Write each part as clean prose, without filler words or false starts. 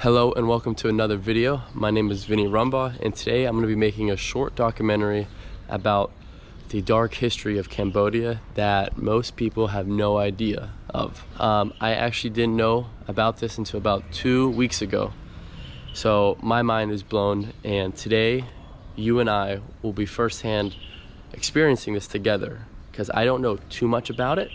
Hello and welcome to another video. My name is Vinny and today I'm going to be making a short documentary about the dark history of Cambodia that most people have no idea of. I actually didn't know about this until about 2 weeks ago. So my mind is blown, and today you and I will be firsthand experiencing this together because I don't know too much about it.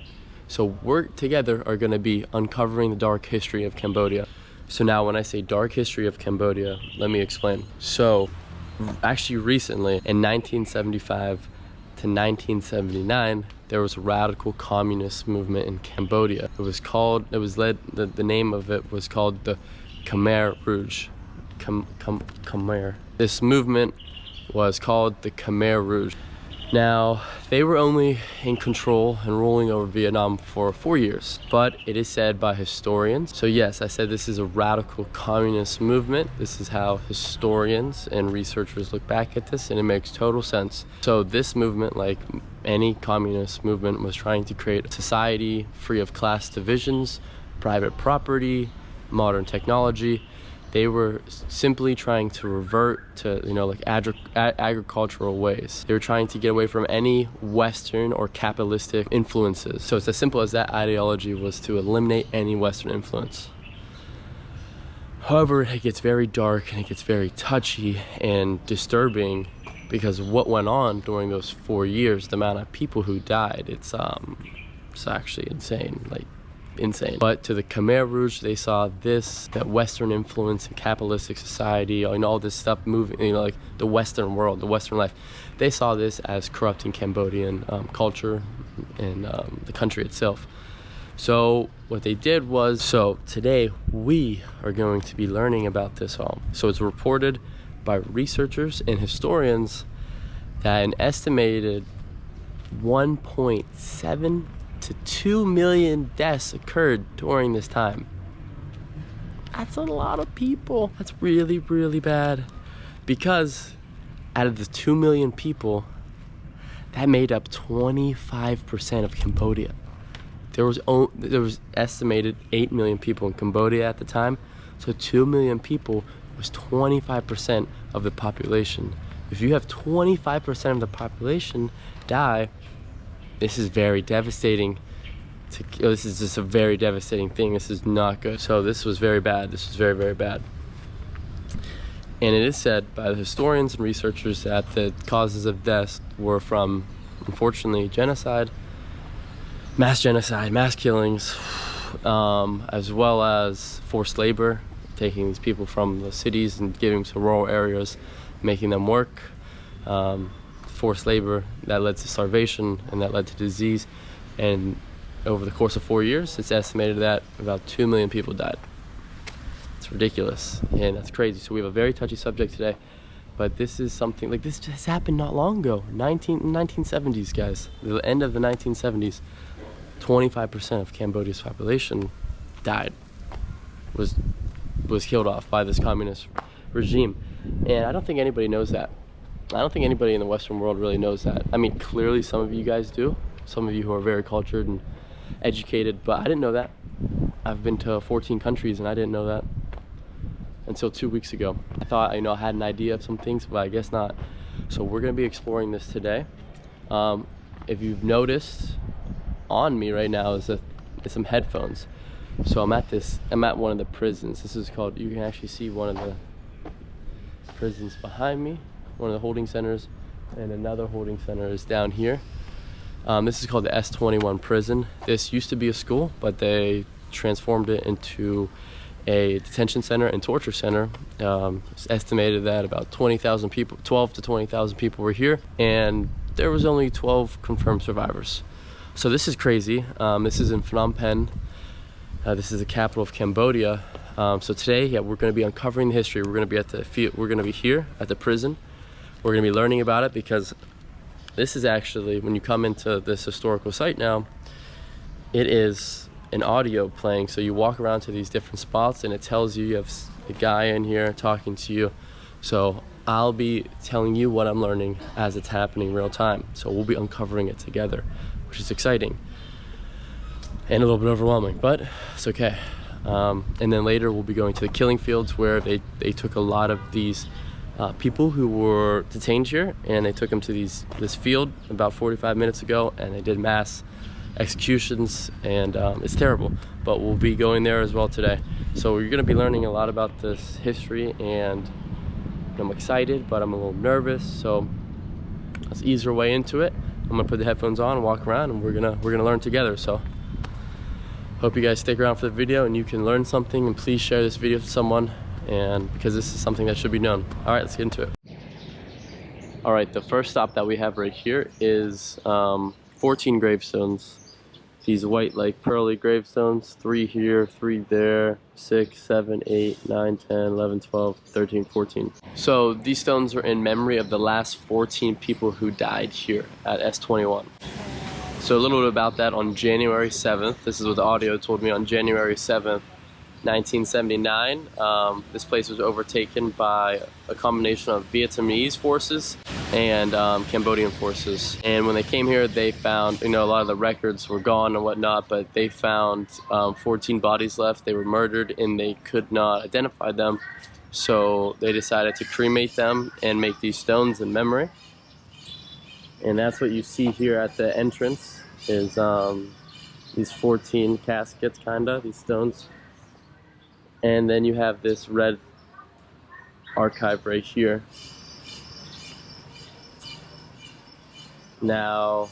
So we're together are going to be uncovering the dark history of Cambodia. So now when I say dark history of Cambodia, let me explain. So actually recently in 1975 to 1979, there was a radical communist movement in Cambodia. The name of it was called the Khmer Rouge. Khmer. This movement was called the Khmer Rouge. Now, they were only in control and ruling over Vietnam for 4 years, but it is said by historians. So yes, I said this is a radical communist movement. This is how historians and researchers look back at this, and it makes total sense. So this movement, like any communist movement, was trying to create a society free of class divisions, private property, modern technology. They were simply trying to revert to, like agricultural ways. They were trying to get away from any Western or capitalistic influences. So it's as simple as that ideology was to eliminate any Western influence. However, it gets very dark and it gets very touchy and disturbing because of what went on during those 4 years, the amount of people who died, it's actually insane. Insane. But to the Khmer Rouge, they saw that Western influence in capitalistic society and all this stuff moving, like the Western world, the Western life. They saw this as corrupting Cambodian culture and the country itself. So what they did was, today we are going to be learning about this all. So it's reported by researchers and historians that an estimated 1.7 to 2 million deaths occurred during this time. That's a lot of people. That's really, really bad. Because out of the 2 million people, that made up 25% of Cambodia. There was estimated 8 million people in Cambodia at the time. So 2 million people was 25% of the population. If you have 25% of the population die, this is very devastating. This is just a very devastating thing. This is not good. So this was very bad. This was very, very bad. And it is said by the historians and researchers that the causes of death were from, unfortunately, genocide, mass killings, as well as forced labor, taking these people from the cities and giving them to rural areas, making them work. Forced labor that led to starvation and that led to disease, and over the course of 4 years it's estimated that about 2 million people died. It's ridiculous and that's crazy. So we have a very touchy subject today, but this is something like this just happened not long ago. 1970s, guys, the end of the 1970s, 25% of Cambodia's population died, was killed off by this communist regime. And I don't think anybody knows that. I don't think anybody in the Western world really knows that. I mean, clearly some of you guys do. Some of you who are very cultured and educated, but I didn't know that. I've been to 14 countries and I didn't know that until 2 weeks ago. I thought, I had an idea of some things, but I guess not. So we're gonna be exploring this today. If you've noticed on me right now is some headphones. So I'm at one of the prisons. This is called, you can actually see one of the prisons behind me. One of the holding centers, and another holding center is down here. This is called the S21 prison. This used to be a school, but they transformed it into a detention center and torture center. It's estimated that about 20,000 people, 12 to 20,000 people were here, and there was only 12 confirmed survivors. So this is crazy. This is in Phnom Penh. This is the capital of Cambodia. So today, we're going to be uncovering the history. We're going to be here at the prison. We're going to be learning about it because this is actually, when you come into this historical site now, it is an audio playing. So you walk around to these different spots and it tells you have a guy in here talking to you. So I'll be telling you what I'm learning as it's happening real time. So we'll be uncovering it together, which is exciting and a little bit overwhelming, but it's okay. And then later we'll be going to the killing fields where they took a lot of these people who were detained here, and they took them to this field about 45 minutes ago, and they did mass executions, and it's terrible. But we'll be going there as well today. So you're gonna be learning a lot about this history, and I'm excited, but I'm a little nervous. So let's ease our way into it. I'm gonna put the headphones on and walk around, and we're gonna learn together. So hope you guys stick around for the video and you can learn something, and please share this video with someone, and because this is something that should be known. All right, let's get into it. All right, the first stop that we have right here is 14 gravestones. These white, like pearly gravestones, 3 here, 3 there, 6, 7, 8, 9, 10, 11, 12, 13, 14. So these stones are in memory of the last 14 people who died here at S21. So a little bit about that. On January 7th, this is what the audio told me, on January 7th, 1979, this place was overtaken by a combination of Vietnamese forces and Cambodian forces. And when they came here, they found, a lot of the records were gone and whatnot, but they found 14 bodies left. They were murdered and they could not identify them. So they decided to cremate them and make these stones in memory. And that's what you see here at the entrance, is these 14 caskets, these stones. And then you have this red archive right here. Now,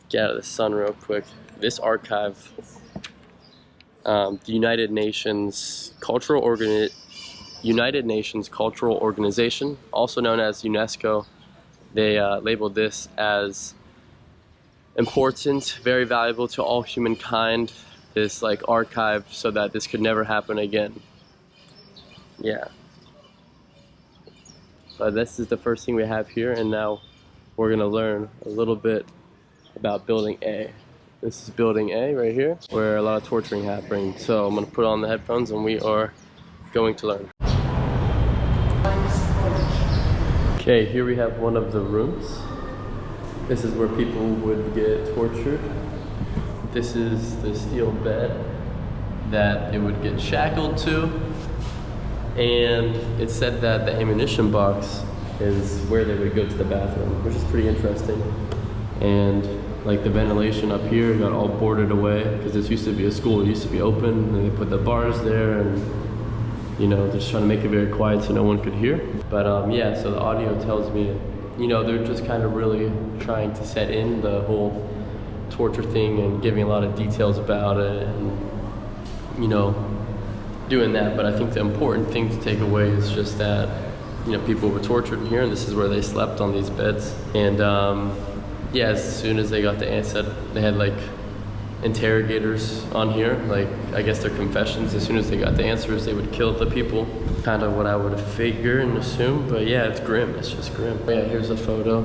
get out of the sun real quick. This archive, the United Nations Cultural Organization, also known as UNESCO, they labeled this as important, very valuable to all humankind, this archive, so that this could never happen again. Yeah. But this is the first thing we have here, and now we're gonna learn a little bit about Building A. This is Building A right here, where a lot of torturing happened. So I'm gonna put on the headphones and we are going to learn. Okay, here we have one of the rooms. This is where people would get tortured. This is the steel bed that they would get shackled to. And it said that the ammunition box is where they would go to the bathroom, which is pretty interesting. And the ventilation up here got all boarded away, because this used to be a school. It used to be open, and they put the bars there, and they're just trying to make it very quiet so no one could hear. But yeah, so the audio tells me, they're just kind of really trying to set in the whole torture thing and giving a lot of details about it, and doing that. But I think the important thing to take away is just that people were tortured in here, and this is where they slept, on these beds. And yeah, as soon as they got the answer, they had interrogators on here, I guess their confessions. As soon as they got the answers, they would kill the people. Kind of what I would figure and assume, but yeah, it's grim. It's just grim. Yeah, here's a photo.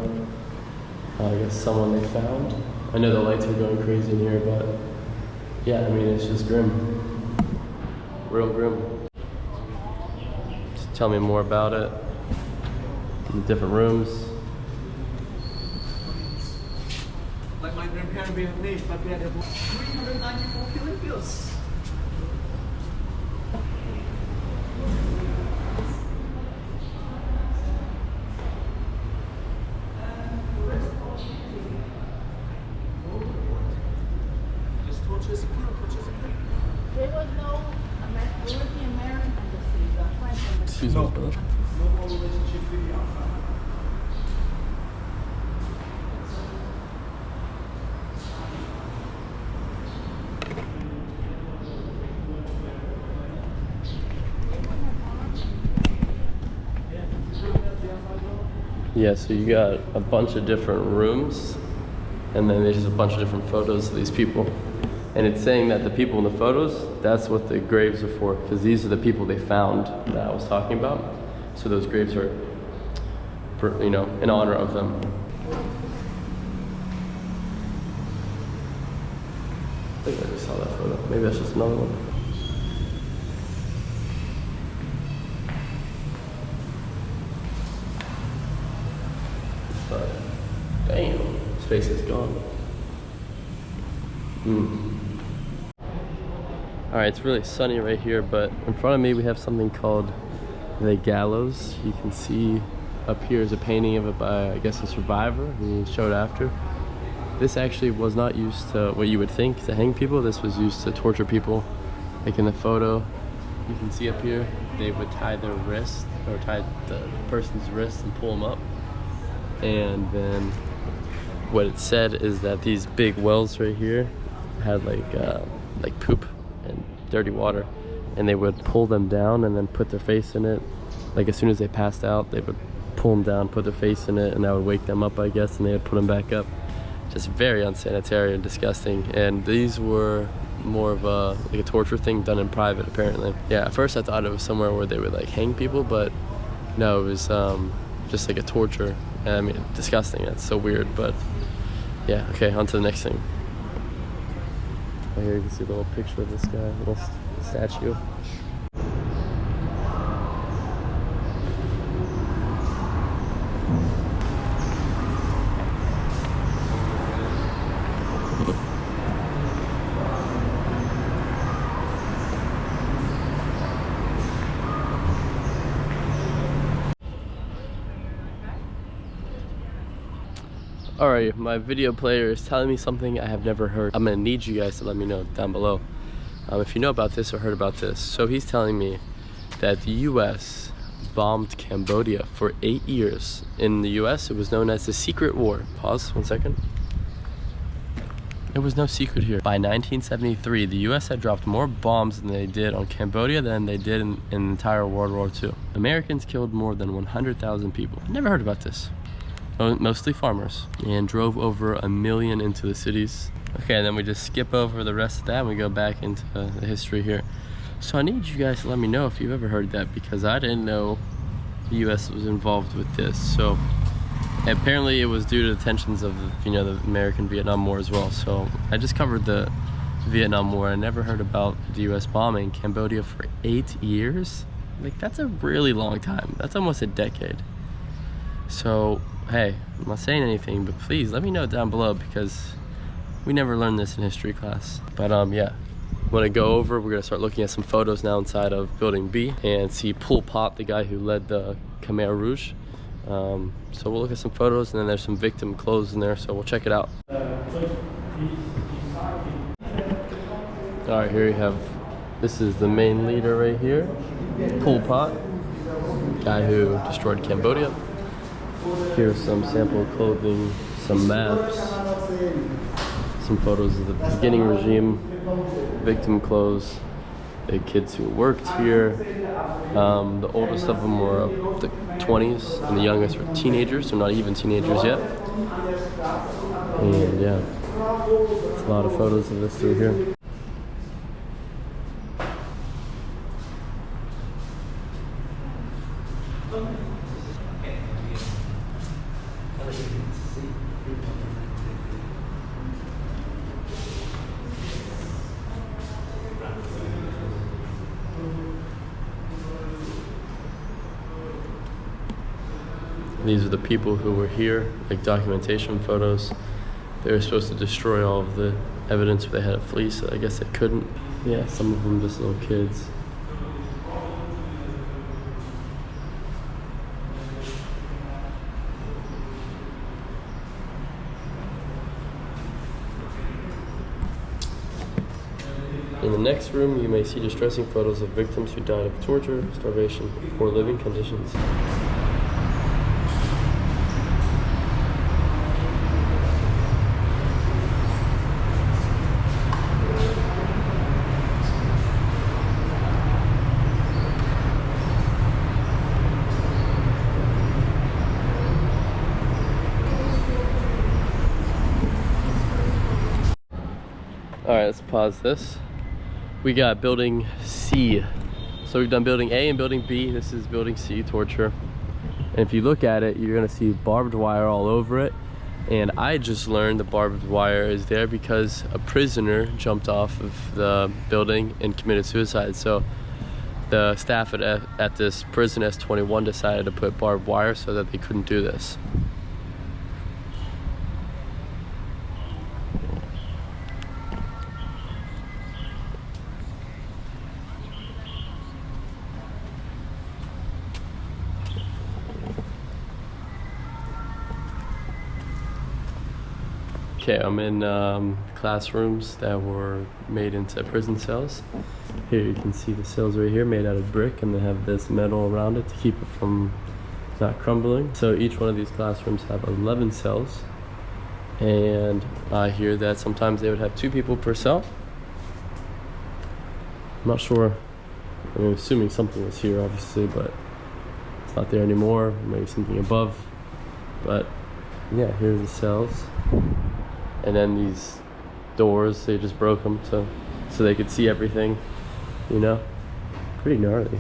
I guess someone they found. I know the lights are going crazy in here, but yeah, I mean, it's just grim. Real grim. Just tell me more about it. The different rooms. Like my grandparents being late, but we had 394 killing fields. There was no European American embassy. Excuse me, brother. No more relationship with the outside. Yeah, so you got a bunch of different rooms, and then there's just a bunch of different photos of these people. And it's saying that the people in the photos, that's what the graves are for, because these are the people they found that I was talking about. So those graves are, in honor of them. I think I just saw that photo. Maybe that's just another one. But, damn, his face is gone. All right, it's really sunny right here, but in front of me we have something called the gallows. You can see up here is a painting of it by, I guess, a survivor who showed after. This actually was not used to what you would think to hang people. This was used to torture people. Like in the photo, you can see up here, they would tie their wrist, or tie the person's wrist and pull them up. And then what it said is that these big wells right here had like poop and dirty water, and they would pull them down and then put their face in it. Like as soon as they passed out, they would pull them down, put their face in it, and that would wake them up, I guess, and they would put them back up. Just very unsanitary and disgusting. And these were more of a torture thing done in private, apparently. Yeah, at first I thought it was somewhere where they would like hang people, but no, it was just like a torture. And I mean, disgusting. That's so weird, but yeah. Okay, on to the next thing. Right here you can see a little picture of this guy, a little statue. Alright, my video player is telling me something I have never heard. I'm gonna need you guys to let me know down below if you know about this or heard about this. So he's telling me that the US bombed Cambodia for 8 years. In the US, it was known as the Secret War. Pause 1 second. There was no secret here. By 1973, the US had dropped more bombs than they did on Cambodia than they did in the entire World War II. Americans killed more than 100,000 people. Never heard about this. Mostly farmers, and drove over 1 million into the cities. Okay, and then we just skip over the rest of that and we go back into the history here. So I need you guys to let me know if you've ever heard that, because I didn't know the US was involved with this. So apparently it was due to the tensions of the American-Vietnam War as well. So I just covered the Vietnam War. I never heard about the US bombing Cambodia for 8 years. Like, that's a really long time. That's almost a decade. So hey, I'm not saying anything, but please let me know down below, because we never learned this in history class. But yeah, I'm gonna go over, we're gonna start looking at some photos now inside of building B and see Pol Pot, the guy who led the Khmer Rouge. So we'll look at some photos, and then there's some victim clothes in there, so we'll check it out. All right, here you have, this is the main leader right here, Pol Pot, guy who destroyed Cambodia. Here's some sample clothing, some maps, some photos of the beginning regime, victim clothes, the kids who worked here. The oldest of them were the 20s, and the youngest were teenagers, so not even teenagers yet. And yeah, it's a lot of photos of this through here. These are the people who were here, like documentation photos. They were supposed to destroy all of the evidence, but they had to flee, so I guess they couldn't. Yeah, some of them just little kids. In the next room, you may see distressing photos of victims who died of torture, starvation, or living conditions. All right, let's pause this. We got building C. So we've done building A and building B. This is building C, torture. And if you look at it, you're gonna see barbed wire all over it. And I just learned the barbed wire is there because a prisoner jumped off of the building and committed suicide. So the staff at this prison S21 decided to put barbed wire so that they couldn't do this. Okay, I'm in classrooms that were made into prison cells. Here you can see the cells right here made out of brick, and they have this metal around it to keep it from not crumbling. So each one of these classrooms have 11 cells, and I hear that sometimes they would have 2 people per cell. I'm not sure. I'm assuming something was here, obviously, but it's not there anymore. Maybe something above. But yeah, here's the cells. And then these doors, they just broke them so they could see everything, you know? Pretty gnarly.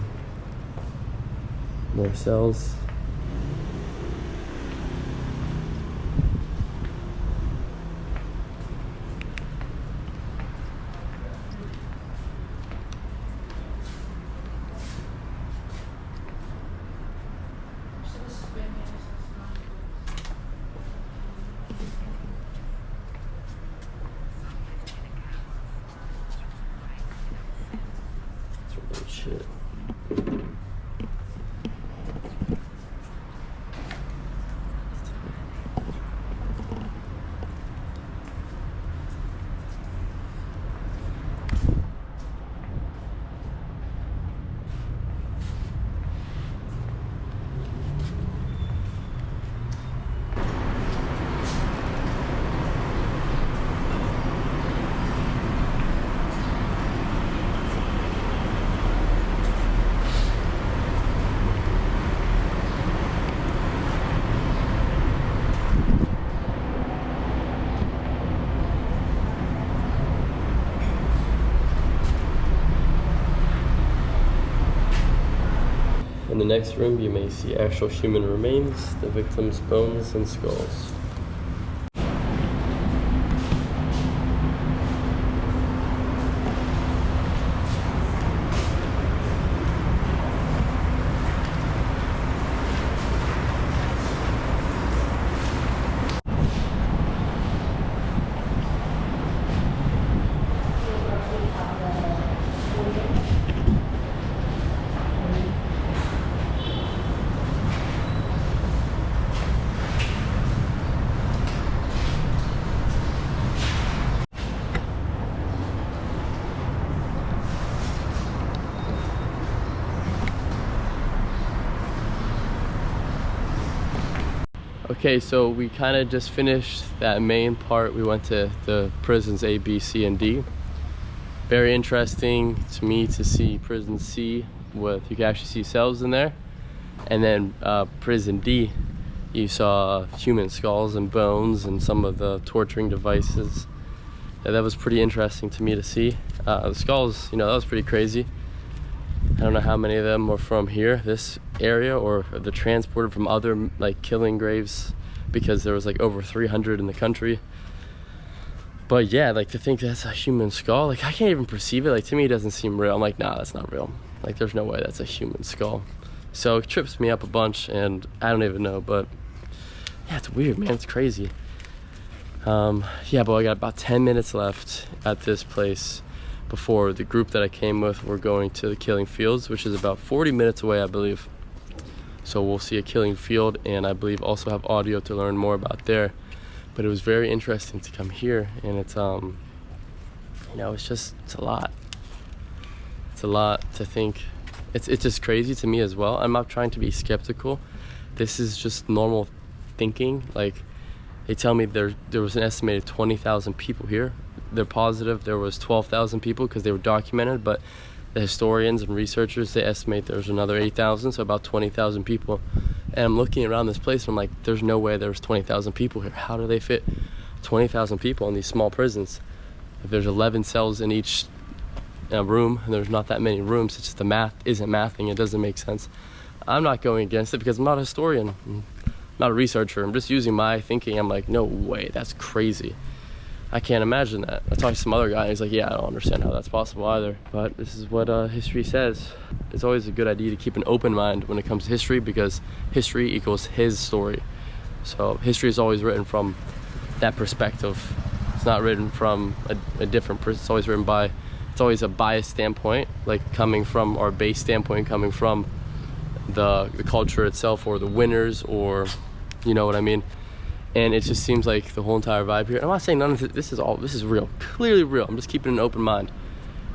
More cells. Shit. In the next room, you may see actual human remains, the victims' bones and skulls. Okay, so we kind of just finished that main part. We went to the prisons A, B, C, and D. Very interesting to me to see prison C with, you can actually see cells in there. And then prison D, you saw human skulls and bones and some of the torturing devices. That was pretty interesting to me to see. The skulls, you know, that was pretty crazy. I don't know how many of them were from here, this area, or they're transported from other like killing graves, because there was like over 300 in the country. But yeah, like to think that's a human skull, like I can't even perceive it. Like to me, it doesn't seem real. I'm like, nah, that's not real. Like there's no way that's a human skull. So it trips me up a bunch, and I don't even know. But yeah, it's weird, man. It's crazy. Yeah, but I got about 10 minutes left at this place before the group that I came with were going to the killing fields, which is about 40 minutes away, I believe. So we'll see a killing field, and I believe also have audio to learn more about there. But it was very interesting to come here, and it's you know, it's a lot. It's a lot to think. It's just crazy to me as well. I'm not trying to be skeptical. This is just normal thinking. Like they tell me there was an estimated 20,000 people here. They're positive there was 12,000 people because they were documented, but the historians and researchers, they estimate there's another 8,000, so about 20,000 people. And I'm looking around this place and I'm like, there's no way there's 20,000 people here. How do they fit 20,000 people in these small prisons? If there's 11 cells in each room, and there's not that many rooms, it's just the math isn't mathing. It doesn't make sense. I'm not going against it because I'm not a historian, I'm not a researcher. I'm just using my thinking. I'm like, no way, that's crazy. I can't imagine that. I talked to some other guy, and he's like, yeah, I don't understand how that's possible either. But this is what history says. It's always a good idea to keep an open mind when it comes to history, because history equals his story. So history is always written from that perspective. It's not written from a different person. It's always written by, it's always a biased standpoint, like coming from, or base standpoint coming from the culture itself, or the winners, or you know what I mean. And it just seems like the whole entire vibe here. I'm not saying none of this is real, clearly real. I'm just keeping an open mind.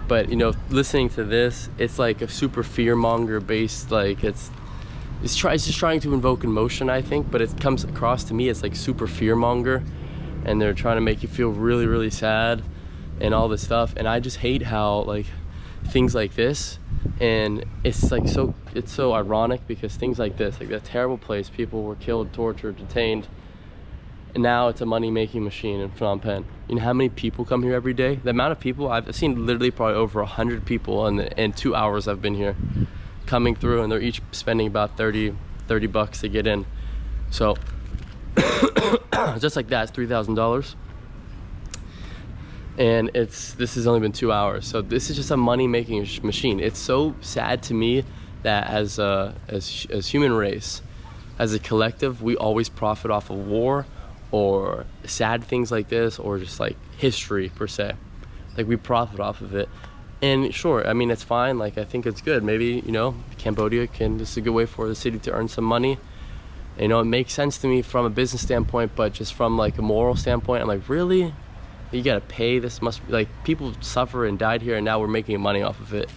But you know, listening to this, it's like a super fear-monger based, like it's just trying to invoke emotion, I think, but it comes across to me as like super fear-monger, and they're trying to make you feel really, really sad and all this stuff. And I just hate how like things like this, and it's like it's so ironic because things like this, like that terrible place, people were killed, tortured, detained, and now it's a money-making machine in Phnom Penh. You know how many people come here every day? The amount of people, I've seen literally probably over 100 people in 2 hours I've been here coming through, and they're each spending about 30 bucks to get in. So just like that, it's $3,000. And this has only been 2 hours. So this is just a money-making machine. It's so sad to me that as human race, as a collective, we always profit off of war or sad things like this, or just like history per se. Like we profit off of it. And sure, I mean, it's fine. Like, I think it's good. Maybe, you know, Cambodia this is a good way for the city to earn some money. You know, it makes sense to me from a business standpoint, but just from like a moral standpoint, I'm like, really? You gotta pay? This must be like, people suffer and died here, and now we're making money off of it.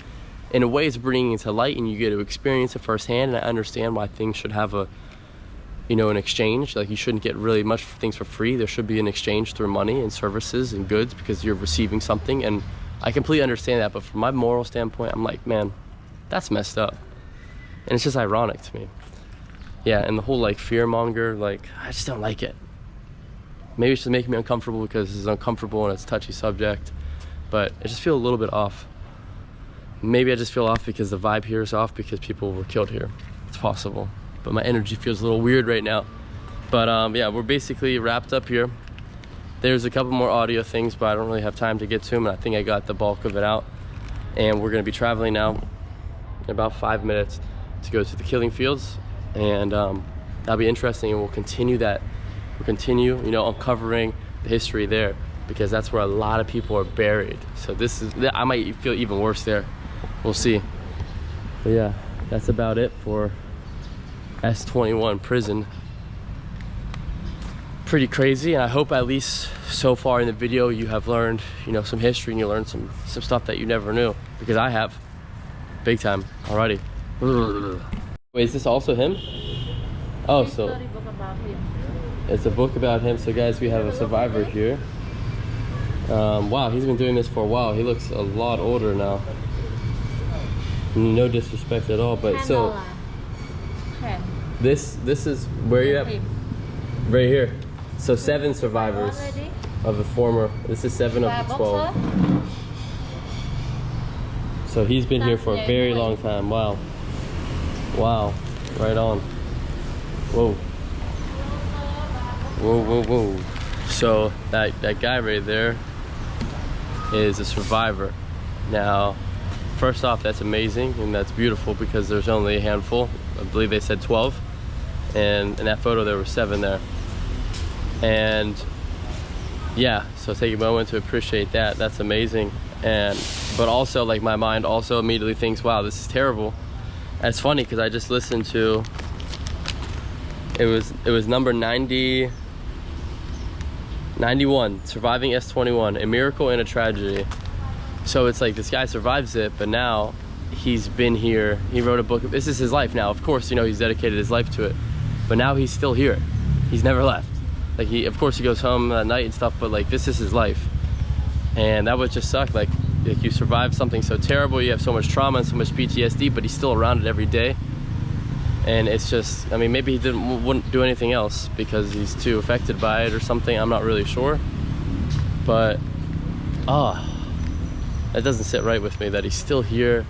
In a way, it's bringing it to light, and you get to experience it firsthand. And I understand why things should have an exchange. Like, you shouldn't get really much things for free. There should be an exchange through money and services and goods, because you're receiving something. And I completely understand that, but from my moral standpoint, I'm like, man, that's messed up. And it's just ironic to me. Yeah, and the whole like fear-monger, like, I just don't like it. Maybe it's just making me uncomfortable because it's uncomfortable and it's a touchy subject, but I just feel a little bit off. Maybe I just feel off because the vibe here is off because people were killed here. It's possible, but my energy feels a little weird right now. But yeah, we're basically wrapped up here. There's a couple more audio things, but I don't really have time to get to them, and I think I got the bulk of it out. And we're gonna be traveling now in about 5 minutes to go to the killing fields, and that'll be interesting, and we'll continue that. We'll continue, you know, uncovering the history there, because that's where a lot of people are buried. So I might feel even worse there. We'll see. But yeah, that's about it for S21 prison. Pretty crazy, and I hope at least so far in the video you have learned, you know, some history, and you learned some stuff that you never knew, because I have, big time. Alrighty. Wait, is this also him? Oh, so it's a book about him. So guys, we have a survivor here. Wow, he's been doing this for a while. He looks a lot older now. No disrespect at all, but so this is where you at? Right here. So 7 survivors of the former. This is 7 of the 12. So he's been here for a very long time. Wow. Wow. Right on. Whoa. Whoa, whoa, whoa. So that guy right there is a survivor. Now, first off, that's amazing and that's beautiful, because there's only a handful. I believe they said 12. And in that photo there were 7 there. And yeah, so take a moment to appreciate that. That's amazing. But also, like, my mind also immediately thinks, wow, this is terrible. That's funny, because I just listened to, it was number 91, Surviving S21, A Miracle and a Tragedy. So it's like this guy survives it, but now he's been here. He wrote a book. This is his life now. Of course, you know, he's dedicated his life to it, but now he's still here. He's never left. Like, of course he goes home at night and stuff, but like, this is his life. And that would just suck. Like you survived something so terrible, you have so much trauma and so much PTSD, but he's still around it every day. And it's just, I mean, maybe he wouldn't do anything else because he's too affected by it or something. I'm not really sure. But, that doesn't sit right with me, that he's still here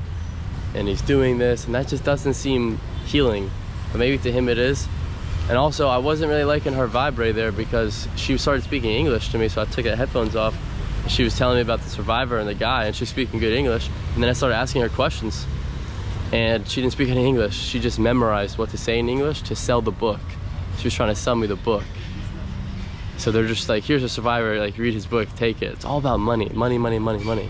and he's doing this, and that just doesn't seem healing. But maybe to him it is. And also, I wasn't really liking her vibe right there, because she started speaking English to me, so I took the headphones off. And she was telling me about the survivor and the guy, and she's speaking good English. And then I started asking her questions, and she didn't speak any English. She just memorized what to say in English to sell the book. She was trying to sell me the book. So they're just like, here's a survivor, like, read his book, take it. It's all about money, money, money, money, money.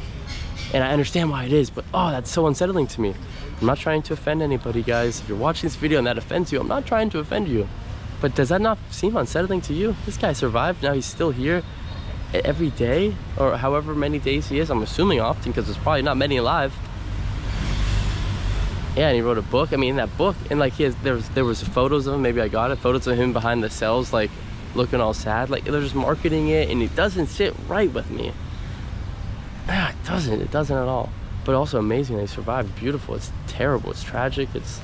And I understand why it is, but that's so unsettling to me. I'm not trying to offend anybody, guys. If you're watching this video and that offends you, I'm not trying to offend you. But does that not seem unsettling to you? This guy survived, now he's still here every day, or however many days he is. I'm assuming often, because there's probably not many alive. Yeah, and he wrote a book. I mean, in that book, and like there was photos of him, maybe I got it, photos of him behind the cells, like looking all sad. Like they're just marketing it, and it doesn't sit right with me. Ah, it doesn't at all. But also amazing that he survived. Beautiful. It's terrible, it's tragic, it's,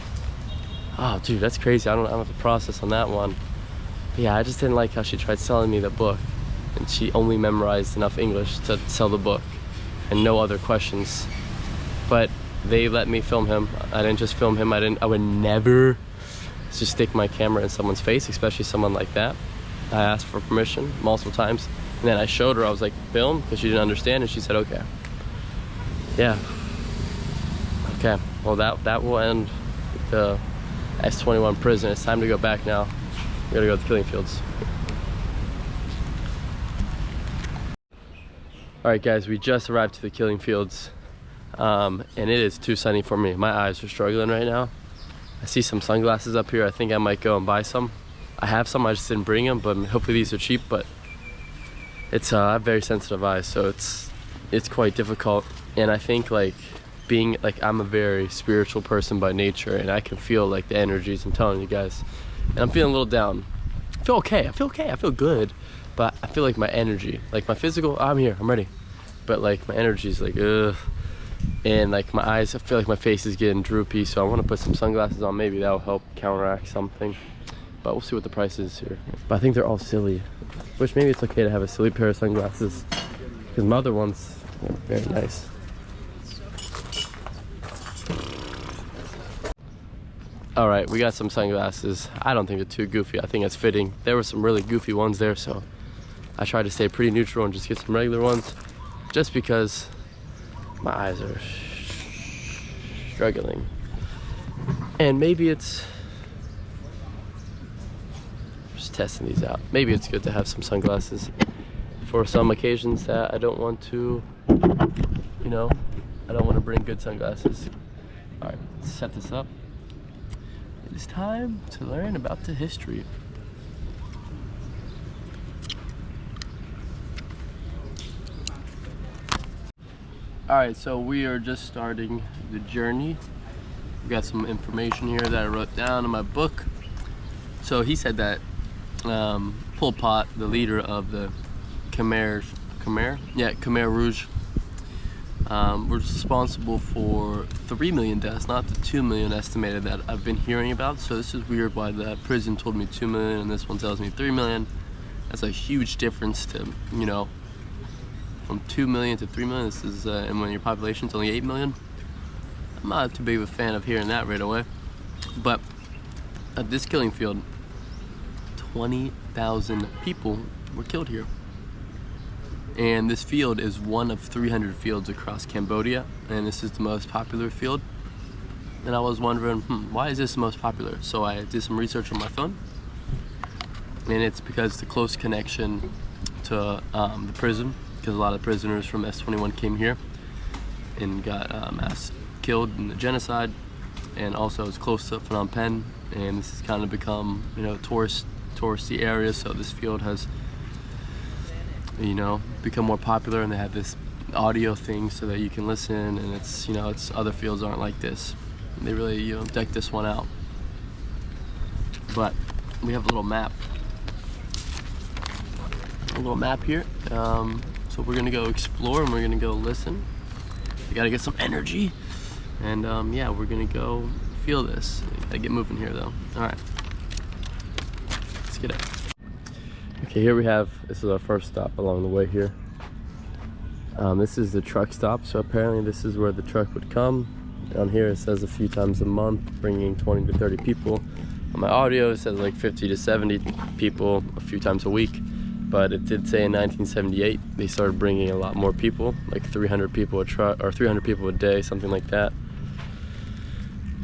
oh dude, that's crazy. I don't have to process on that one. But yeah, I just didn't like how she tried selling me the book, and she only memorized enough English to sell the book and no other questions. But they let me film him. I didn't just film him. I would never just stick my camera in someone's face, especially someone like that. I asked for permission multiple times, and then I showed her. I was like, film, because she didn't understand, and she said okay. Yeah. Okay, well that will end the S21 prison. It's time to go back now. We gotta go to the killing fields. Alright guys, we just arrived to the killing fields. And it is too sunny for me. My eyes are struggling right now. I see some sunglasses up here. I think I might go and buy some. I have some, I just didn't bring them, but hopefully these are cheap. But it's I have very sensitive eyes, so it's quite difficult. And I think like being like, I'm a very spiritual person by nature, and I can feel like the energies. I'm telling you guys, and I'm feeling a little down. I feel okay, I feel good, but I feel like my energy, like my physical, I'm here, I'm ready, but like my energy is like ugh. And like my eyes, I feel like my face is getting droopy, so I want to put some sunglasses on. Maybe that'll help counteract something, but we'll see what the price is here. But I think they're all silly, which maybe it's okay to have a silly pair of sunglasses, because my other ones are very nice. All right, we got some sunglasses. I don't think they're too goofy. I think it's fitting. There were some really goofy ones there, so I tried to stay pretty neutral and just get some regular ones, just because my eyes are struggling. And maybe it's just testing these out. Maybe it's good to have some sunglasses for some occasions that I don't want to, you know, I don't want to bring good sunglasses. All right, let's set this up. It is time to learn about the history. Alright, so we are just starting the journey. We got some information here that I wrote down in my book. So he said that Pol Pot, the leader of the Khmer Rouge, was responsible for 3 million deaths, not the 2 million estimated that I've been hearing about. So this is weird why the prison told me 2 million and this one tells me 3 million. That's a huge difference to, you know, from 2 million to 3 million. This is, and when your population's only 8 million, I'm not too big of a fan of hearing that right away. But at this killing field, 20,000 people were killed here. And this field is one of 300 fields across Cambodia, and this is the most popular field. And I was wondering, why is this the most popular? So I did some research on my phone, and it's because the close connection to the prison, because a lot of prisoners from S21 came here and got mass killed in the genocide, and also it's close to Phnom Penh, and this has kind of become, you know, touristy area. So this field has, you know, become more popular, and they have this audio thing so that you can listen, and it's, you know, it's other fields aren't like this. And they really, you know, deck this one out. But we have a little map here. So we're gonna go explore, and we're gonna go listen. We gotta get some energy, and yeah, we're gonna go feel this. Gotta get moving here though. All right, let's get it. Okay, here we have, this is our first stop along the way here. This is the truck stop, so apparently this is where the truck would come. Down here it says a few times a month, bringing 20 to 30 people. On my audio it says like 50 to 70 people a few times a week, but it did say in 1978 they started bringing a lot more people, like 300 people a truck, or 300 people a day, something like that.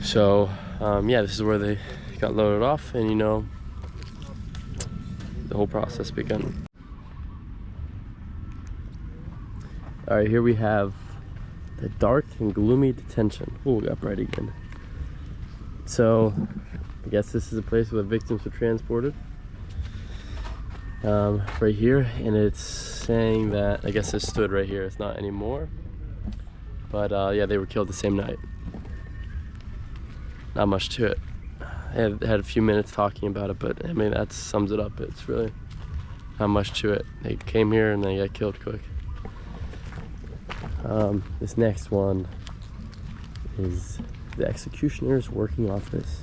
So yeah, this is where they got loaded off, and you know, the whole process began. All right, here we have the dark and gloomy detention. Oh, we got bright again. So I guess this is a place where the victims were transported. Right here, and it's saying that, I guess it stood right here, it's not anymore. But yeah, they were killed the same night. Not much to it. I had a few minutes talking about it, but I mean, that sums it up. It's really not much to it. They came here and they got killed quick. This next one is the executioner's working office.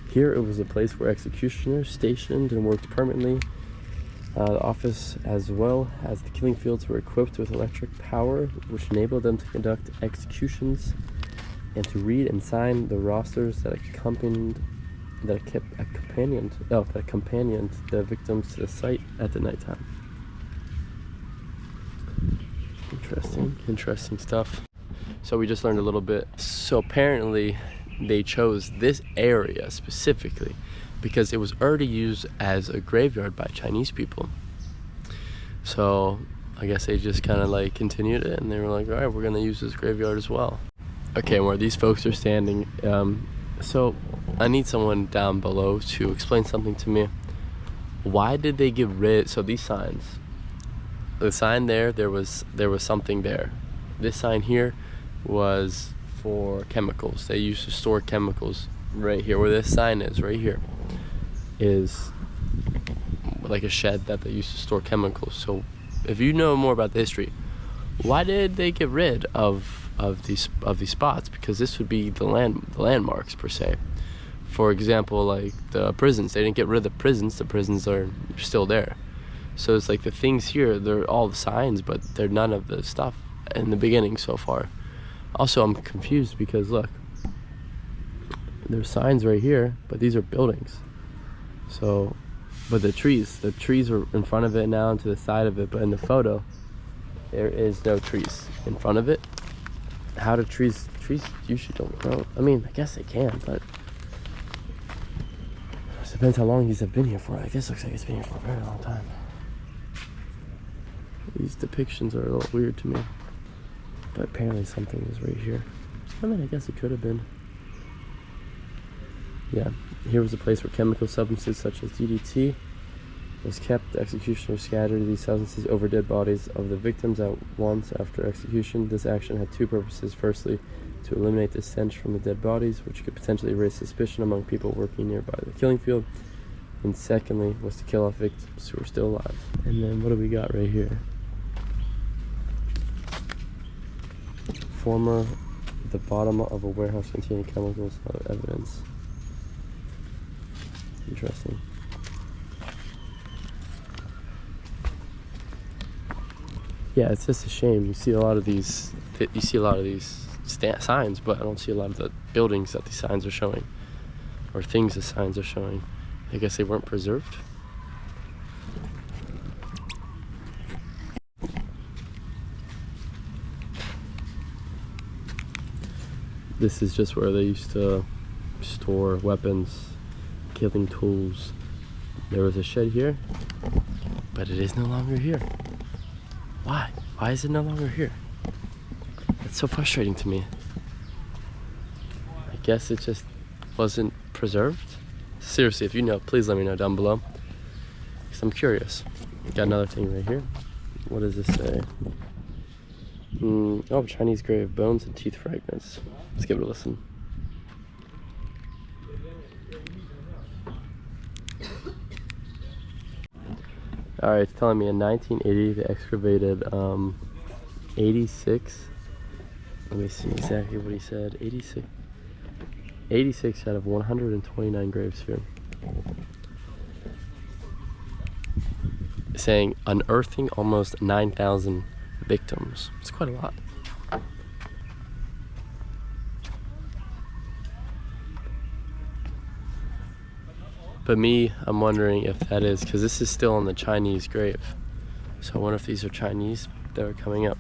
Here it was a place where executioners stationed and worked permanently. The office, as well as the killing fields, were equipped with electric power, which enabled them to conduct executions and to read and sign the rosters that accompanied the victims to the site at the nighttime. Interesting stuff. So we just learned a little bit. So apparently they chose this area specifically because it was already used as a graveyard by Chinese people. So I guess they just kind of like continued it, and they were like, all right, we're gonna use this graveyard as well. Okay, where these folks are standing, so I need someone down below to explain something to me. Why did they get rid, so these signs, the sign there was something there. This sign here was for chemicals. They used to store chemicals right here, where this sign is, right here, is like a shed that they used to store chemicals. So if you know more about the history, why did they get rid of these spots? Because this would be the landmarks per se. For example, like the prisons, they didn't get rid of the prisons are still there. So it's like the things here, they're all the signs, but they're none of the stuff in the beginning so far. Also, I'm confused because look, there's signs right here, but these are buildings. So, but the trees are in front of it now and to the side of it, but in the photo, there is no trees in front of it. How do trees usually don't grow? I mean, I guess they can, but it depends how long these have been here for. I guess it looks like it's been here for a very long time. These depictions are a little weird to me, but apparently something is right here. I mean, I guess it could have been. Yeah, here was a place where chemical substances such as DDT was kept. The executioners scattered these substances over dead bodies of the victims at once after execution. This action had two purposes. Firstly, to eliminate the stench from the dead bodies, which could potentially raise suspicion among people working nearby the killing field. And secondly, was to kill off victims who were still alive. And then what do we got right here? The bottom of a warehouse containing chemicals of evidence. Interesting. Yeah, it's just a shame. You see a lot of these signs, but I don't see a lot of the buildings that these signs are showing, or things the signs are showing. I guess they weren't preserved. This is just where they used to store weapons, killing tools. There was a shed here, but it is no longer here. Why? Why is it no longer here? That's so frustrating to me. I guess it just wasn't preserved. Seriously, if you know, please let me know down below, because I'm curious. Got another thing right here. What does this say? Oh, Chinese grave, bones and teeth fragments. Let's give it a listen. Alright, it's telling me in 1980 they excavated 86. Let me see exactly what he said. 86 out of 129 graves here. Saying unearthing almost 9,000 victims. It's quite a lot. But I'm wondering if that is, because this is still on the Chinese grave. So I wonder if these are Chinese that are coming up.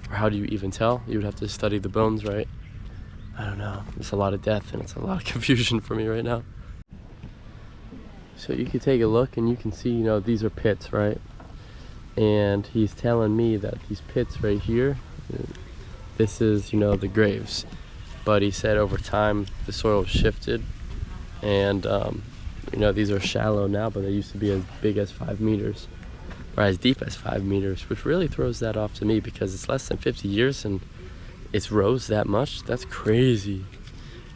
Or how do you even tell? You would have to study the bones, right? I don't know. It's a lot of death and it's a lot of confusion for me right now. So you can take a look and you can see, you know, these are pits, right? And he's telling me that these pits right here, this is, you know, the graves. But he said over time the soil shifted And you know, these are shallow now, but they used to be as big as 5 meters, or as deep as 5 meters, which really throws that off to me because it's less than 50 years and it's rose that much. That's crazy.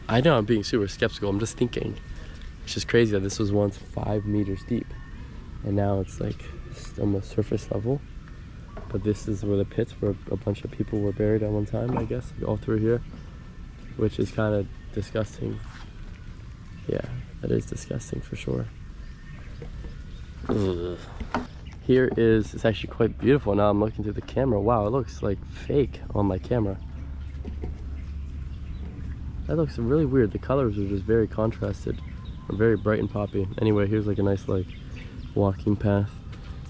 I know I'm being super skeptical. I'm just thinking it's just crazy that this was once 5 meters deep and now it's like almost surface level. But this is where the pits where a bunch of people were buried at one time, I guess, like all through here, which is kind of disgusting. Yeah, that is disgusting for sure. Ugh. Here is, it's actually quite beautiful. Now I'm looking through the camera. Wow, it looks like fake on my camera. That looks really weird. The colors are just very contrasted, or very bright and poppy. Anyway, here's like a nice like walking path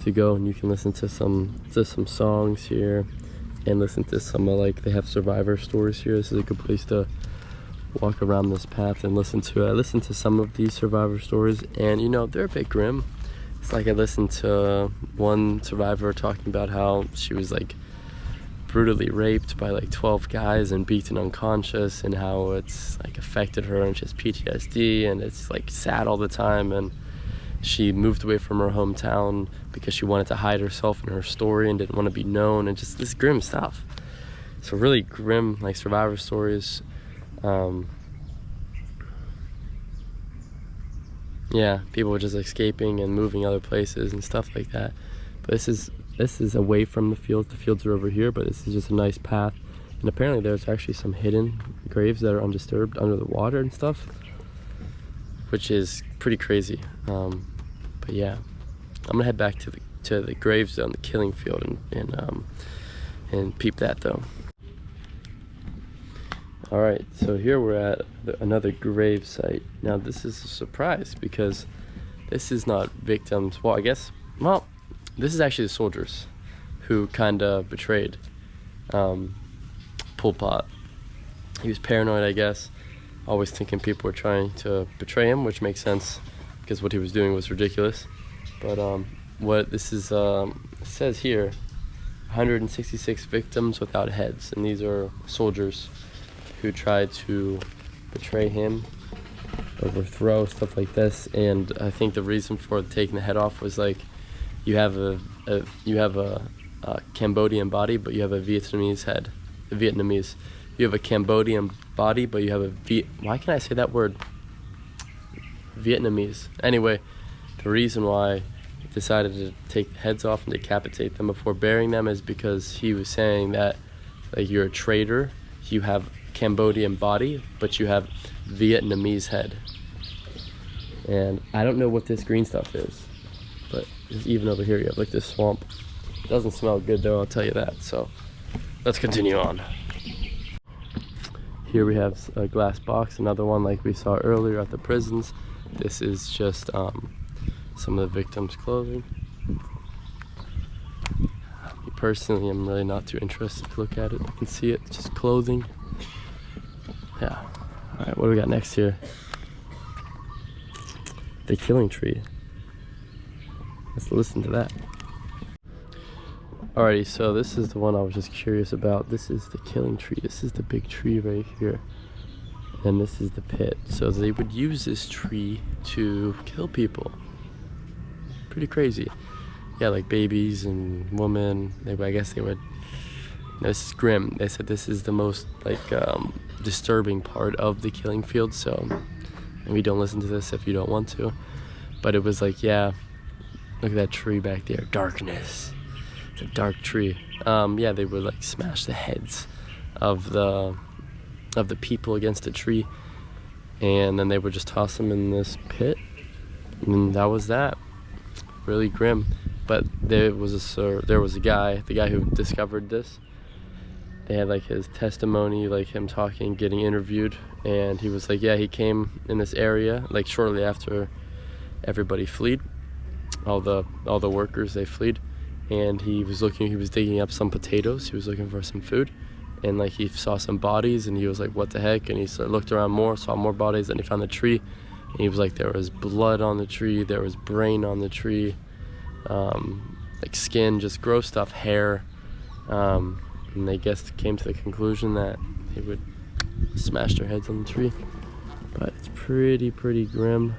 to go, and you can listen to some songs here and listen to some like, they have survivor stories here. This is a good place to walk around this path and listen to some of these survivor stories, and you know, they're a bit grim. It's like I listened to one survivor talking about how she was like brutally raped by like 12 guys and beaten unconscious, and how it's like affected her and she has PTSD and it's like sad all the time, and she moved away from her hometown because she wanted to hide herself and her story and didn't want to be known, and just this grim stuff. So really grim like survivor stories. Yeah, people were just escaping and moving other places and stuff like that. But this is away from the fields. The fields are over here, but this is just a nice path. And apparently there's actually some hidden graves that are undisturbed under the water and stuff, which is pretty crazy. But yeah, I'm gonna head back to the grave zone, the killing field, and peep that though. All right, so here we're at another grave site. Now this is a surprise because this is not victims. Well, this is actually the soldiers who kind of betrayed Pol Pot. He was paranoid, I guess, always thinking people were trying to betray him, which makes sense because what he was doing was ridiculous. But what this is, it says here, 166 victims without heads, and these are soldiers who tried to betray him, overthrow, stuff like this. And I think the reason for taking the head off was like, you have a Cambodian body, but you have a Vietnamese head. You have a Cambodian body, but you have why can't I say that word? Vietnamese. Anyway, the reason why he decided to take the heads off and decapitate them before burying them is because he was saying that like, you're a traitor, you have Cambodian body, but you have Vietnamese head. And I don't know what this green stuff is, but even over here you have like this swamp. It doesn't smell good though, I'll tell you that. So let's continue on. Here we have a glass box, another one like we saw earlier at the prisons. This is just some of the victims' clothing. Me personally, I'm really not too interested to look at it. I can see it, it's just clothing. Yeah. All right, what do we got next here? The killing tree. Let's listen to that. Alrighty, so this is the one I was just curious about. This is the killing tree. This is the big tree right here. And this is the pit. So they would use this tree to kill people. Pretty crazy. Yeah, like babies and women. I guess they would. This is grim. They said this is the most like disturbing part of the killing field. So maybe don't listen to this if you don't want to. But it was like, yeah, look at that tree back there. Darkness. It's a dark tree. Yeah, they would like smash the heads of the people against the tree, and then they would just toss them in this pit, and that was that. Really grim. But there was a guy, the guy who discovered this. They had like his testimony, like him talking, getting interviewed, and he was like, yeah, he came in this area like shortly after everybody fled, all the workers, they fled, and he was digging up some potatoes. He was looking for some food, and like he saw some bodies, and he was like, what the heck? And he looked around more, saw more bodies, and he found the tree, and he was like, there was blood on the tree, there was brain on the tree, like skin, just gross stuff, hair, and they came to the conclusion that they would smash their heads on the tree. But it's pretty grim.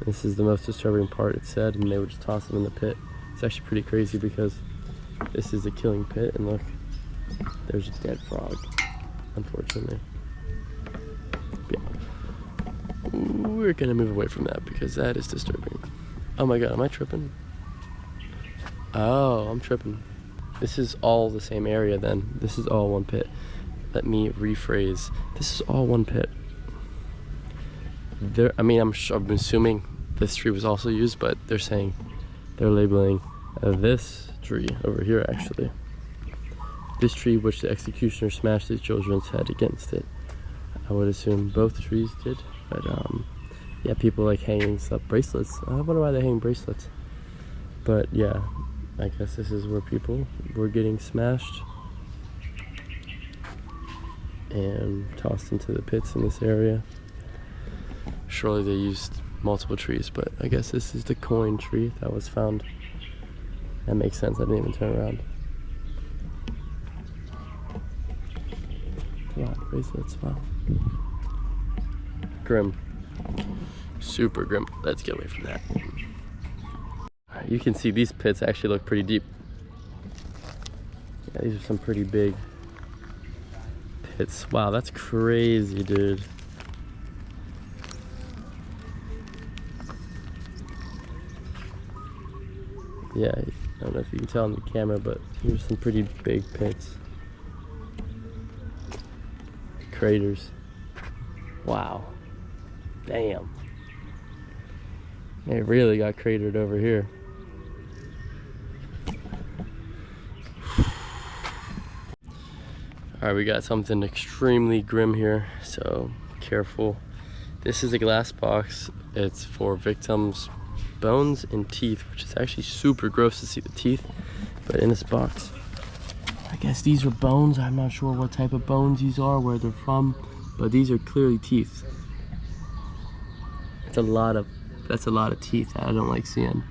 This is the most disturbing part, it said, and they would just toss them in the pit. It's actually pretty crazy because this is a killing pit, and look, there's a dead frog, unfortunately. Yeah. We're gonna move away from that because that is disturbing. Oh my god, am I tripping? Oh, I'm tripping. This is all the same area then. This is all one pit. Let me rephrase. This is all one pit. I'm assuming this tree was also used, but they're saying, they're labeling this tree over here actually. This tree which the executioner smashed the children's head against it. I would assume both trees did, but yeah, people like hanging stuff, bracelets. I wonder why they hang bracelets. But yeah, I guess this is where people were getting smashed and tossed into the pits in this area. Surely they used multiple trees, but I guess this is the coin tree that was found. That makes sense, I didn't even turn around. Come on, bracelets, wow. Grim. Super grim. Let's get away from that. You can see these pits actually look pretty deep. Yeah, these are some pretty big pits. Wow, that's crazy, dude. Yeah, I don't know if you can tell on the camera, but here's some pretty big pits. Craters. Wow. Damn. They really got cratered over here. Alright, we got something extremely grim here, so careful. This is a glass box. It's for victims' bones and teeth, which is actually super gross to see the teeth. But in this box, I guess these are bones. I'm not sure what type of bones these are, where they're from, but these are clearly teeth. That's a lot of teeth that I don't like seeing.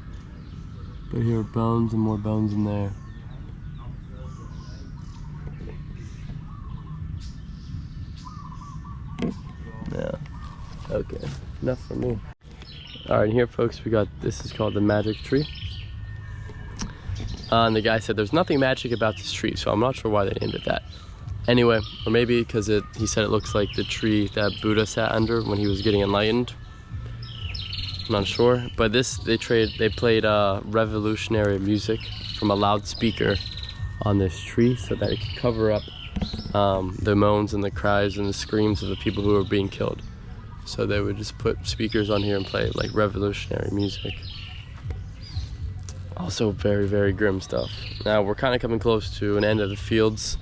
But here are bones and more bones in there. Yeah. Okay. Enough for me. Alright, here folks, we got, this is called the magic tree. And the guy said there's nothing magic about this tree, so I'm not sure why they named it that. Anyway, or maybe because he said it looks like the tree that Buddha sat under when he was getting enlightened. I'm not sure, but they played revolutionary music from a loudspeaker on this tree so that it could cover up the moans and the cries and the screams of the people who were being killed. So they would just put speakers on here and play like revolutionary music. Also very grim stuff. Now we're kind of coming close to an end of the fields.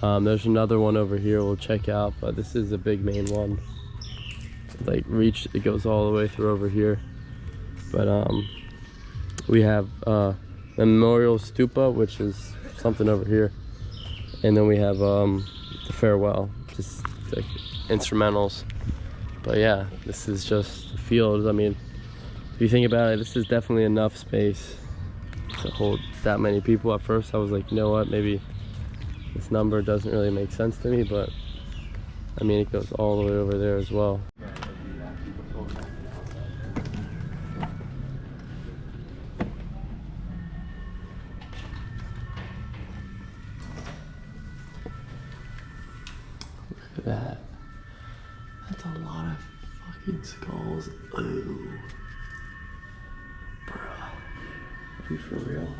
There's another one over here we'll check out, but this is the big main one. Like it goes all the way through over here. But we have Memorial Stupa, which is something over here. And then we have the farewell, just like instrumentals. But yeah, this is just the fields. I mean, if you think about it, this is definitely enough space to hold that many people. At first I was like, you know what, maybe this number doesn't really make sense to me, but I mean, it goes all the way over there as well. Look at that. That's a lot of fucking skulls. Ooh. Bruh. Are we for real?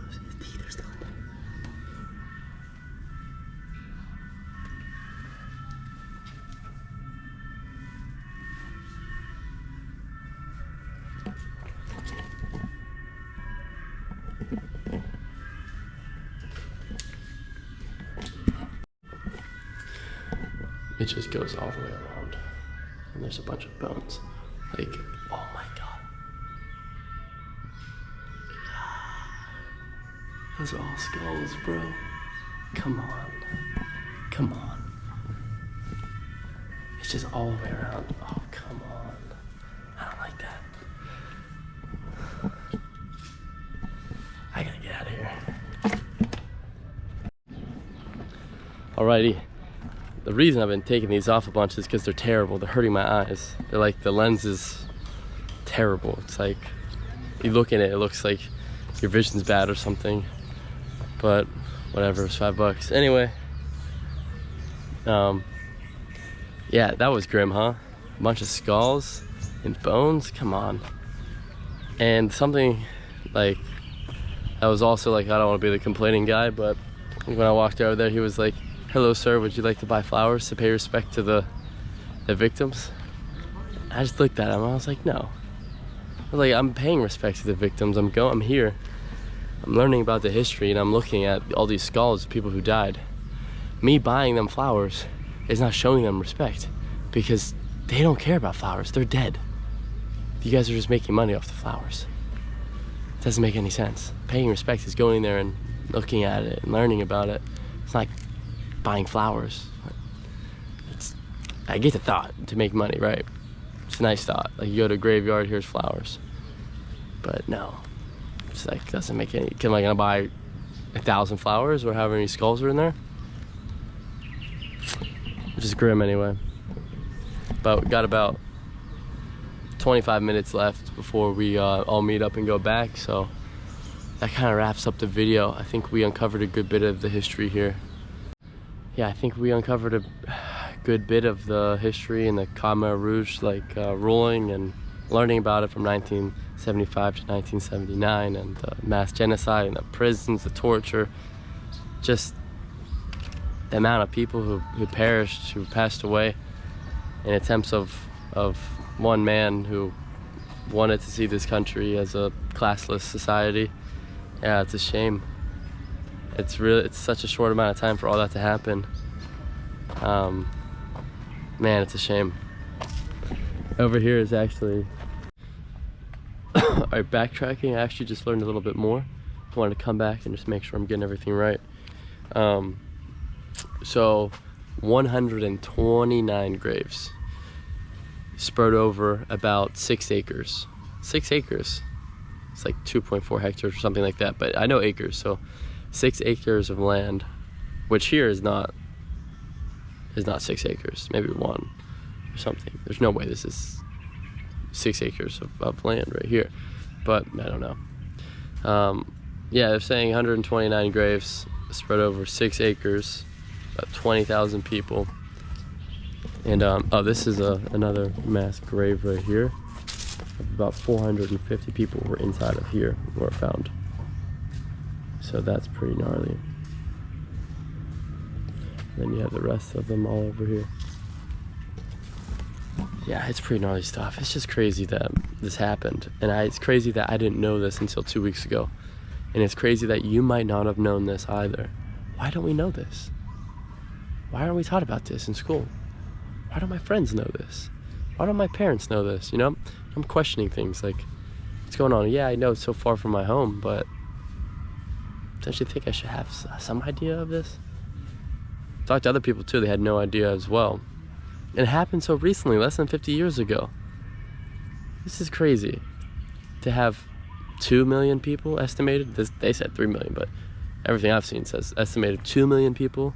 His teeth are still in there. It just goes all the way around, and there's a bunch of bones. Like, oh my god. Those are all skulls, bro. Come on. Come on. It's just all the way around. Oh, come on. I don't like that. I gotta get out of here. Alrighty. the reason I've been taking these off a bunch is because they're terrible. They're hurting my eyes. They're like, the lens is terrible. It's like, you look at it, it looks like your vision's bad or something. But whatever, it's $5. Anyway, yeah, that was grim, huh? A bunch of skulls and bones, come on. And something like, I was also like, I don't want to be the complaining guy, but when I walked over there, he was like, "Hello sir, would you like to buy flowers to pay respect to the victims?" I just looked at him, I was like, no. I was like, I'm paying respect to the victims. I'm here, I'm learning about the history, and I'm looking at all these skulls of people who died. Me buying them flowers is not showing them respect, because they don't care about flowers, they're dead. You guys are just making money off the flowers. It doesn't make any sense. Paying respect is going there and looking at it and learning about it. It's not like buying flowers. I get the thought to make money, right? It's a nice thought. Like, you go to a graveyard, here's flowers. But no, it's like, doesn't make any. Am I gonna buy 1,000 flowers or however many skulls are in there? Which is grim anyway. But we got about 25 minutes left before we all meet up and go back, so that kind of wraps up the video. I think we uncovered a good bit of the history here. Yeah, I think we uncovered a good bit of the history and the Khmer Rouge ruling, and learning about it from 1975 to 1979, and the mass genocide and the prisons, the torture, just the amount of people who perished, who passed away in attempts of one man who wanted to see this country as a classless society. Yeah, it's a shame. It's such a short amount of time for all that to happen. Man, it's a shame. Over here is actually, alright, backtracking. I actually just learned a little bit more. I wanted to come back and just make sure I'm getting everything right. So 129 graves spread over about 6 acres. 6 acres. It's like 2.4 hectares or something like that, but I know acres, so 6 acres of land, which here is not 6 acres, maybe 1 or something. There's no way this is 6 acres of land right here, but I don't know. Yeah, they're saying 129 graves spread over 6 acres, about 20,000 people. And oh, this is another mass grave right here. About 450 people were inside of here were found. So that's pretty gnarly. Then you have the rest of them all over here. Yeah, it's pretty gnarly stuff. It's just crazy that this happened. And it's crazy that I didn't know this until 2 weeks ago. And it's crazy that you might not have known this either. Why don't we know this? Why aren't we taught about this in school? Why don't my friends know this? Why don't my parents know this, you know? I'm questioning things like, what's going on? Yeah, I know it's so far from my home, but don't you think I should have some idea of this? Talked to other people too, they had no idea as well. And it happened so recently, less than 50 years ago. This is crazy. To have 2 million people estimated, they said 3 million, but everything I've seen says estimated 2 million people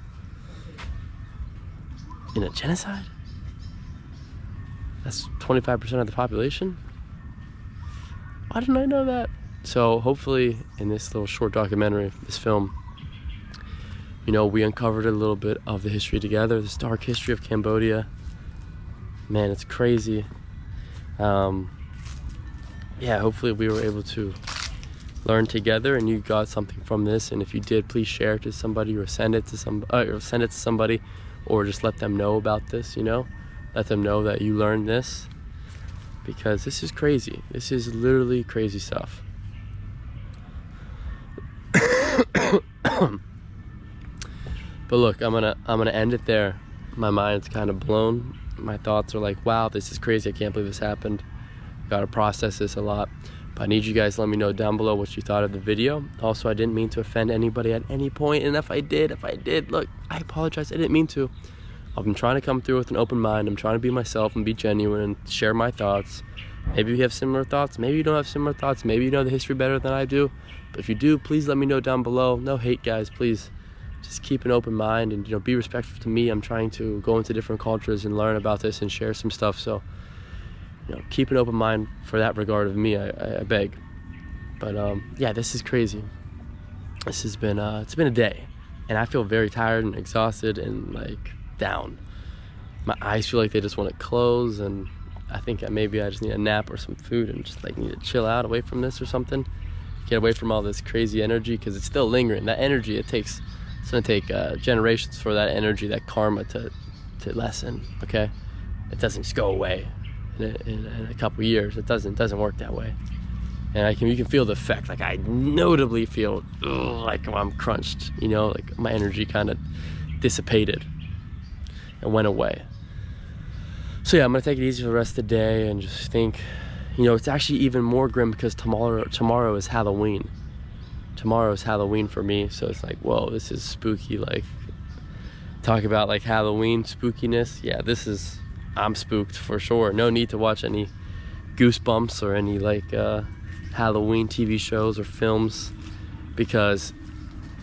in a genocide? That's 25% of the population? Why didn't I know that? So hopefully in this little short documentary, this film, you know, we uncovered a little bit of the history together, this dark history of Cambodia. Man, it's crazy. Yeah, hopefully we were able to learn together and you got something from this. And if you did, please share it to somebody or send it to somebody, or just let them know about this, you know? Let them know that you learned this, because this is crazy. This is literally crazy stuff. But look, I'm gonna end it there. My mind's kind of blown. My thoughts are like, wow, this is crazy. I can't believe this happened. Gotta process this a lot. But I need you guys to let me know down below what you thought of the video. Also, I didn't mean to offend anybody at any point, and if I did, look, I apologize. I didn't mean to. I'm trying to come through with an open mind. I'm trying to be myself and be genuine and share my thoughts. Maybe you have similar thoughts. Maybe you don't have similar thoughts. Maybe you know the history better than I do. But if you do, please let me know down below. No hate, guys, please. just keep an open mind and, you know, be respectful to me. I'm trying to go into different cultures and learn about this and share some stuff. So, you know, keep an open mind for that regard of me, I beg. But yeah, this is crazy. This has been, it's been a day, and I feel very tired and exhausted and like down. My eyes feel like they just want to close, and I think maybe I just need a nap or some food and just like need to chill out away from this or something. Get away from all this crazy energy, because it's still lingering. That energy, it's gonna take generations for that energy, that karma to lessen, okay? It doesn't just go away in a couple years. It doesn't work that way. And you can feel the effect. Like I notably feel like I'm crunched, you know, like my energy kind of dissipated and went away. So yeah, I'm gonna take it easy for the rest of the day and just think, you know, it's actually even more grim because tomorrow is Halloween. Tomorrow is Halloween for me, so it's like, whoa, this is spooky. Like, talk about like Halloween spookiness. Yeah, I'm spooked for sure. No need to watch any Goosebumps or any like Halloween TV shows or films, because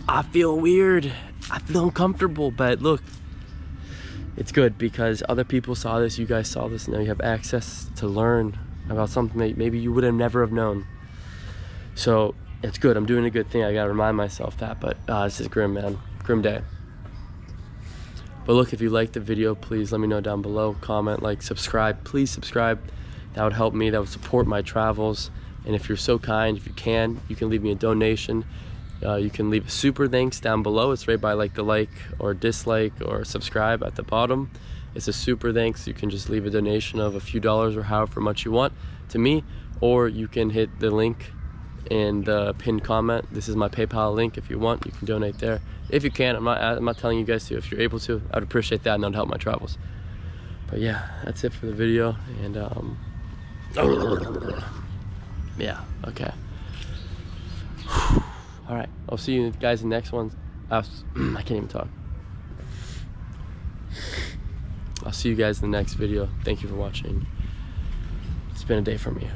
I feel weird. I feel uncomfortable, but look, it's good because other people saw this, you guys saw this, and now you have access to learn about something that maybe you would have never have known. So it's good. I'm doing a good thing. I gotta remind myself that. But this is grim, man. Grim day. But look, if you liked the video, please let me know down below. Comment, like, subscribe. Please subscribe. That would help me. That would support my travels. And if you're so kind, if you can leave me a donation. You can leave a super thanks down below. It's right by like the like or dislike or subscribe at the bottom. It's a super thanks. You can just leave a donation of a few dollars or however much you want to me, or you can hit the link in the pinned comment. This is my PayPal link. If you want, you can donate there. If you can, I'm not telling you guys to. If you're able to, I'd appreciate that, and that'd help my travels. But yeah, that's it for the video. And yeah, okay. All right, I'll see you guys in the next one. I can't even talk. I'll see you guys in the next video. Thank you for watching. It's been a day for me.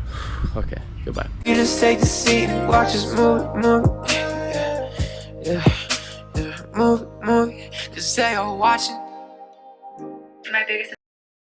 Okay, goodbye. You just take the seat and watch us move, move, cause they all watching. My biggest